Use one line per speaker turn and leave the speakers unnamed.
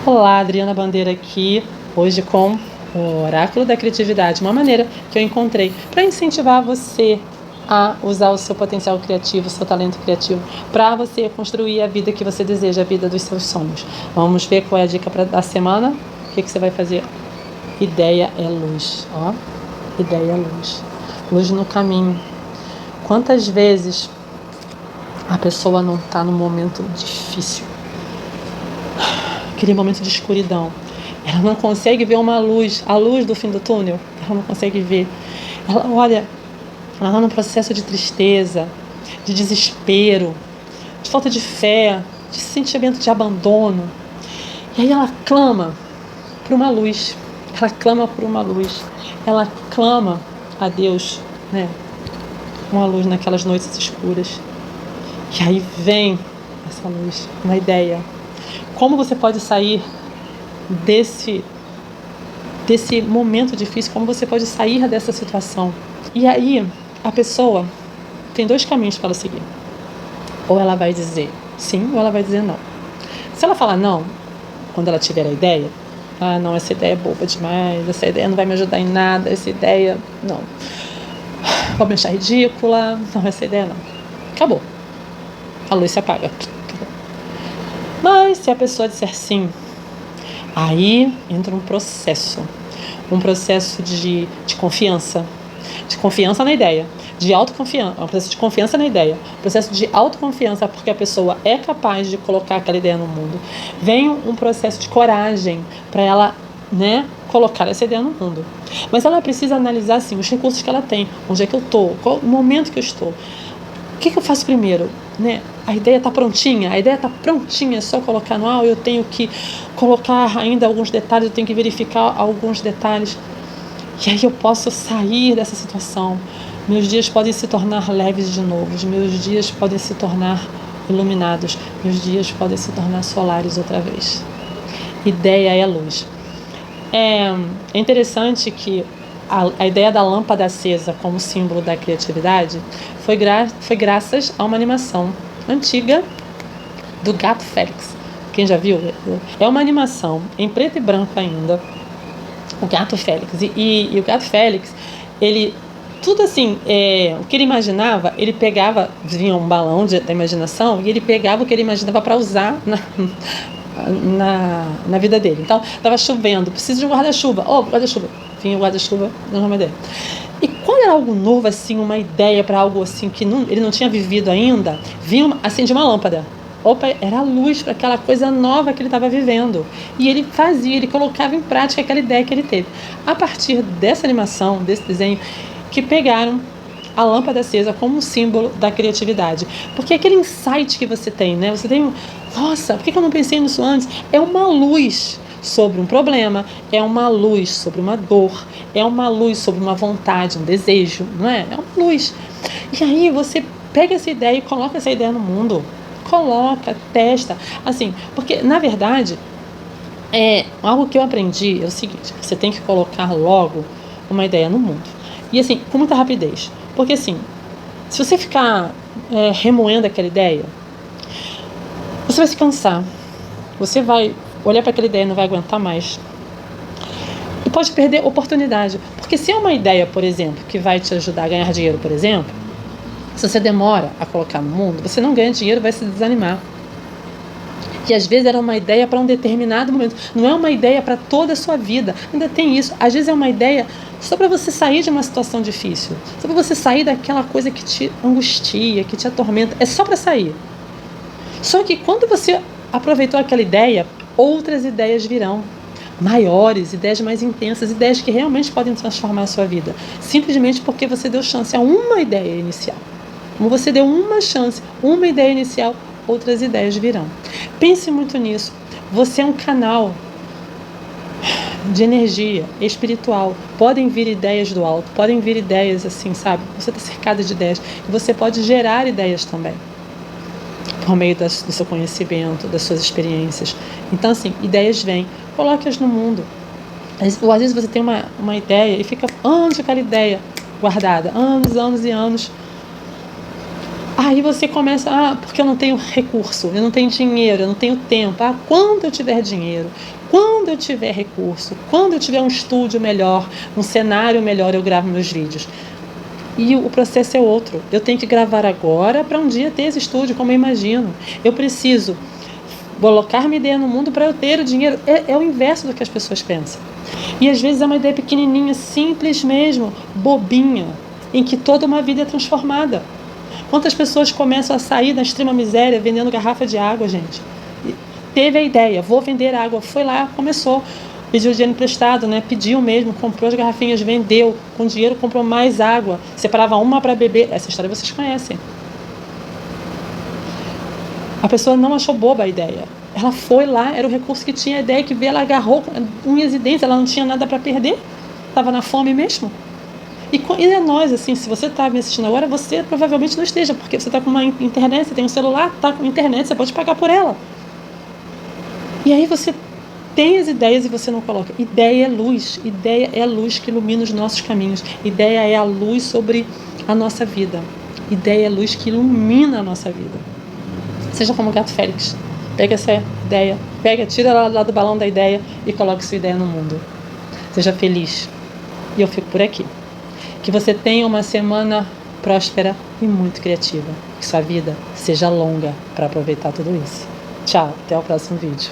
Olá, Adriana Bandeira aqui, hoje com o Oráculo da Criatividade, uma maneira que eu encontrei para incentivar você a usar o seu potencial criativo, o seu talento criativo, para você construir a vida que você deseja, a vida dos seus sonhos. Vamos ver qual é a dica da semana? O que você vai fazer? Ideia é luz, ó. Ideia é luz. Luz no caminho. Quantas vezes a pessoa não está num momento difícil? Aquele momento de escuridão. Ela não consegue ver uma luz, a luz do fim do túnel. Ela não consegue ver. Ela olha, ela está num processo de tristeza, de desespero, de falta de fé, de sentimento de abandono. E aí ela clama por uma luz. Ela clama por uma luz. Ela clama a Deus, né? Uma luz naquelas noites escuras. E aí vem essa luz, uma ideia. Como você pode sair desse momento difícil? Como você pode sair dessa situação? E aí a pessoa tem dois caminhos para ela seguir. Ou ela vai dizer sim, ou ela vai dizer não. Se ela falar não, quando ela tiver a ideia, não, essa ideia é boba demais, essa ideia não vai me ajudar em nada, essa ideia, não. Vou me achar ridícula, não, essa ideia não. Acabou. A luz se apaga. Mas se a pessoa disser sim, aí entra um processo de confiança na ideia, de autoconfiança, um processo de confiança na ideia, um processo de autoconfiança, porque a pessoa é capaz de colocar aquela ideia no mundo. Vem um processo de coragem para ela, né, colocar essa ideia no mundo. Mas ela precisa analisar assim, os recursos que ela tem, onde é que eu estou, qual o momento que eu estou. O que eu faço primeiro? Né? A ideia está prontinha, é só colocar no ar, eu tenho que colocar ainda alguns detalhes, eu tenho que verificar alguns detalhes. E aí eu posso sair dessa situação. Meus dias podem se tornar leves de novo, meus dias podem se tornar iluminados, meus dias podem se tornar solares outra vez. Ideia é luz. É interessante que a ideia da lâmpada acesa como símbolo da criatividade foi graças a uma animação antiga do Gato Félix. Quem já viu? É uma animação em preto e branco ainda, o Gato Félix. E o Gato Félix, ele, tudo assim, o que ele imaginava, ele pegava, vinha um balão da imaginação, e ele pegava o que ele imaginava para usar na vida dele. Então, estava chovendo, preciso de um guarda-chuva. Guarda-chuva. Vinha o guarda-chuva, não é uma ideia. E quando era algo novo, assim, uma ideia para algo assim que ele não tinha vivido ainda, acendia uma lâmpada. Era a luz para aquela coisa nova que ele estava vivendo. E ele colocava em prática aquela ideia que ele teve. A partir dessa animação, desse desenho, que pegaram a lâmpada acesa como um símbolo da criatividade. Porque aquele insight que você tem, né? Você tem, nossa, por que eu não pensei nisso antes? É uma luz sobre um problema, é uma luz sobre uma dor, é uma luz sobre uma vontade, um desejo, não é? É uma luz. E aí você pega essa ideia e coloca essa ideia no mundo. Coloca, testa, assim, porque na verdade algo que eu aprendi é o seguinte: você tem que colocar logo uma ideia no mundo, e assim, com muita rapidez, porque assim, se você ficar remoendo aquela ideia, você vai se cansar, você vai olhar para aquela ideia e não vai aguentar mais, e pode perder oportunidade, porque se é uma ideia, por exemplo, que vai te ajudar a ganhar dinheiro, por exemplo, se você demora a colocar no mundo, você não ganha dinheiro, vai se desanimar. E às vezes era uma ideia para um determinado momento, não é uma ideia para toda a sua vida. Ainda tem isso. Às vezes é uma ideia só para você sair de uma situação difícil, só para você sair daquela coisa que te angustia, que te atormenta. É só para sair. Só que quando você aproveitou aquela ideia, outras ideias virão. Maiores, ideias mais intensas, ideias que realmente podem transformar a sua vida. Simplesmente porque você deu chance a uma ideia inicial. Como você deu uma chance, uma ideia inicial, outras ideias virão. Pense muito nisso. Você é um canal de energia espiritual. Podem vir ideias do alto, podem vir ideias assim, sabe? Você está cercado de ideias. E você pode gerar ideias também, por meio do seu conhecimento, das suas experiências. Então, assim, ideias vêm. Coloque-as no mundo. Ou às vezes você tem uma ideia e fica anos com aquela ideia guardada. Anos e anos. Aí você começa, porque eu não tenho recurso, eu não tenho dinheiro, eu não tenho tempo. Quando eu tiver dinheiro, quando eu tiver recurso, quando eu tiver um estúdio melhor, um cenário melhor, eu gravo meus vídeos. E o processo é outro. Eu tenho que gravar agora para um dia ter esse estúdio, como eu imagino. Eu preciso colocar minha ideia no mundo para eu ter o dinheiro. É o inverso do que as pessoas pensam. E às vezes é uma ideia pequenininha, simples mesmo, bobinha, em que toda uma vida é transformada. Quantas pessoas começam a sair da extrema miséria vendendo garrafa de água, gente? Teve a ideia, vou vender água. Foi lá, começou. Pediu dinheiro emprestado, né? Pediu mesmo, comprou as garrafinhas, vendeu. Com dinheiro comprou mais água. Separava uma para beber. Essa história vocês conhecem. A pessoa não achou boba a ideia. Ela foi lá, era o recurso que tinha, a ideia que veio, ela agarrou unhas e dentes, ela não tinha nada para perder. Estava na fome mesmo. E é nós, assim, se você está me assistindo agora, você provavelmente não esteja, porque você está com uma internet, você tem um celular, está com internet, você pode pagar por ela. E aí você tem as ideias e você não coloca. Ideia é a luz que ilumina os nossos caminhos. Ideia é a luz sobre a nossa vida. Ideia é a luz que ilumina a nossa vida. Seja como o gato Félix. Pega essa ideia, tira ela lá do balão da ideia e coloque sua ideia no mundo. Seja feliz. E eu fico por aqui. Que você tenha uma semana próspera e muito criativa. Que sua vida seja longa para aproveitar tudo isso. Tchau, até o próximo vídeo.